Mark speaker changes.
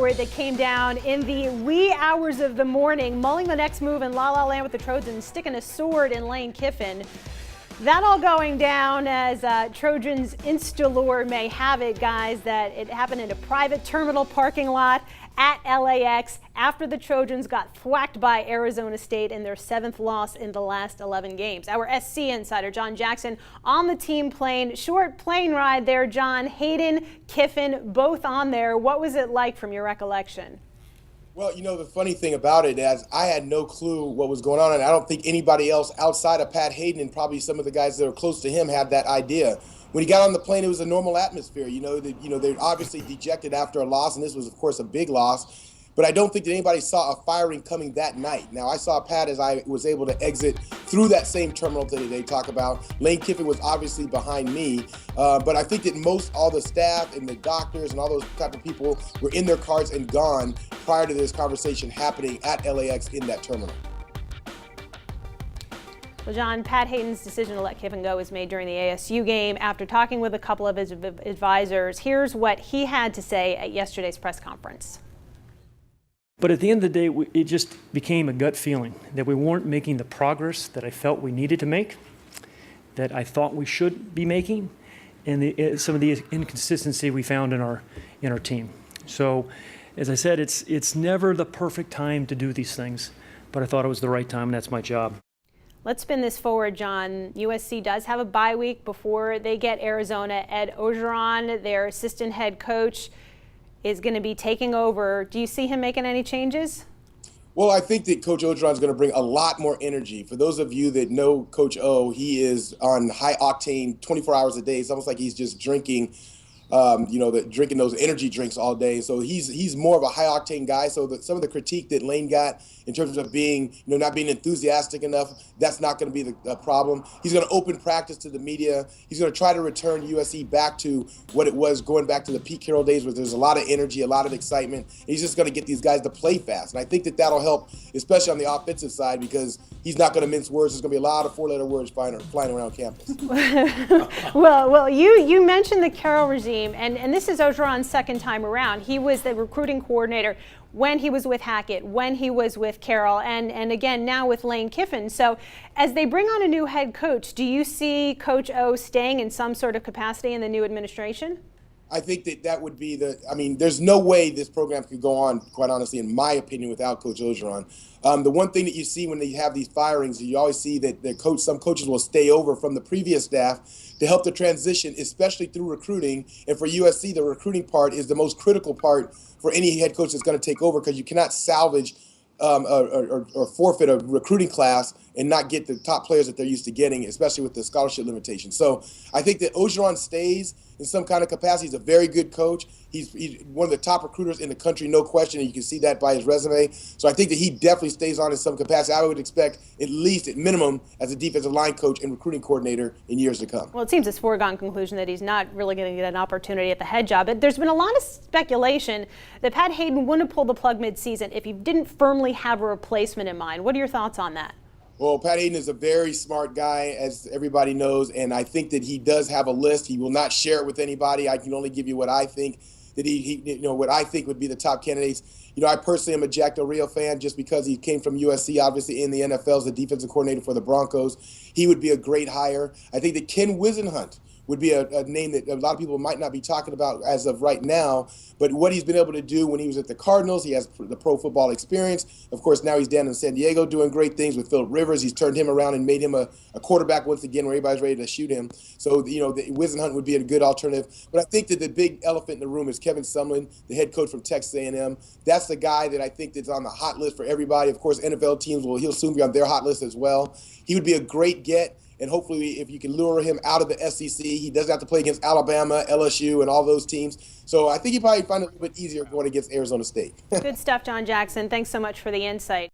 Speaker 1: report that came down in the wee hours of the morning, mulling the next move in La La Land with the Trojans, sticking a sword in Lane Kiffin. That all going down as Trojans Insta-lore may have it, guys, that it happened in a private terminal parking lot at LAX after the Trojans got thwacked by Arizona State in their 7th loss in the last 11 games. Our SC insider, John Jackson, on the team plane. Short plane ride there, John. Hayden, Kiffin, both on there. What was it like from your recollection?
Speaker 2: Well, you know, the funny thing about it is I had no clue what was going on, and I don't think anybody else outside of Pat Hayden and probably some of the guys that are close to him had that idea. When he got on the plane, it was a normal atmosphere. They're obviously dejected after a loss, and this was, of course, a big loss. But I don't think that anybody saw a firing coming that night. Now, I saw Pat as I was able to exit through that same terminal that they talk about. Lane Kiffin was obviously behind me. But I think that all the staff and the doctors and all those type of people were in their cars and gone prior to this conversation happening at LAX in that terminal.
Speaker 1: Well, John, Pat Hayden's decision to let Kiffin go was made during the ASU game after talking with a couple of his advisors. Here's what he had to say at yesterday's press conference.
Speaker 3: But at the end of the day, it just became a gut feeling that we weren't making the progress that I felt we needed to make, that I thought we should be making, and some of the inconsistency we found in our team. So, as I said, it's never the perfect time to do these things, but I thought it was the right time, and that's my job.
Speaker 1: Let's spin this forward, John. USC does have a bye week before they get Arizona. Ed Orgeron, their assistant head coach, is going to be taking over. Do you see him making any changes?
Speaker 2: Well, I think that Coach Orgeron is going to bring a lot more energy. For those of you that know Coach O, he is on high octane 24 hours a day. It's almost like he's just drinking drinking those energy drinks all day. So he's more of a high octane guy. So some of the critique that Lane got in terms of being, not being enthusiastic enough, that's not going to be the problem. He's going to open practice to the media. He's going to try to return USC back to what it was going back to the Pete Carroll days where there's a lot of energy, a lot of excitement. He's just going to get these guys to play fast. And I think that that'll help, especially on the offensive side, because he's not going to mince words. There's going to be a lot of four-letter words flying around campus.
Speaker 1: Well, you mentioned the Carroll regime. And this is Orgeron's second time around. He was the recruiting coordinator when he was with Hackett, when he was with Carroll, and again now with Lane Kiffin. So as they bring on a new head coach, do you see Coach O staying in some sort of capacity in the new administration?
Speaker 2: I think that would be there's no way this program could go on, quite honestly, in my opinion, without Coach Orgeron. The one thing that you see when they have these firings, you always see that some coaches will stay over from the previous staff to help the transition, especially through recruiting. And for USC, the recruiting part is the most critical part for any head coach that's going to take over, because you cannot salvage or forfeit a recruiting class and not get the top players that they're used to getting, especially with the scholarship limitation. So I think that Orgeron stays in some kind of capacity. He's a very good coach. He's one of the top recruiters in the country, no question, and you can see that by his resume. So I think that he definitely stays on in some capacity. I would expect at least, at minimum, as a defensive line coach and recruiting coordinator in years to come.
Speaker 1: Well, it seems it's foregone conclusion that he's not really going to get an opportunity at the head job. But there's been a lot of speculation that Pat Hayden wouldn't pull the plug mid-season if he didn't firmly have a replacement in mind. What are your thoughts on that?
Speaker 2: Well, Pat Hayden is a very smart guy, as everybody knows, and I think that he does have a list. He will not share it with anybody. I can only give you what I think that what I think would be the top candidates. I personally am a Jack Del Rio fan just because he came from USC, obviously in the NFL as the defensive coordinator for the Broncos. He would be a great hire. I think that Ken Wisenhunt would be a name that a lot of people might not be talking about as of right now, but what he's been able to do when he was at the Cardinals, he has the pro football experience. Of course, now he's down in San Diego doing great things with Philip Rivers. He's turned him around and made him a quarterback once again where everybody's ready to shoot him. So, the Wisenhunt would be a good alternative. But I think that the big elephant in the room is Kevin Sumlin, the head coach from Texas A&M. That's the guy that I think that's on the hot list for everybody. Of course, NFL teams he'll soon be on their hot list as well. He would be a great get. And hopefully, if you can lure him out of the SEC, he doesn't have to play against Alabama, LSU, and all those teams. So I think he probably find it a little bit easier going against Arizona State.
Speaker 1: Good stuff, John Jackson. Thanks so much for the insight.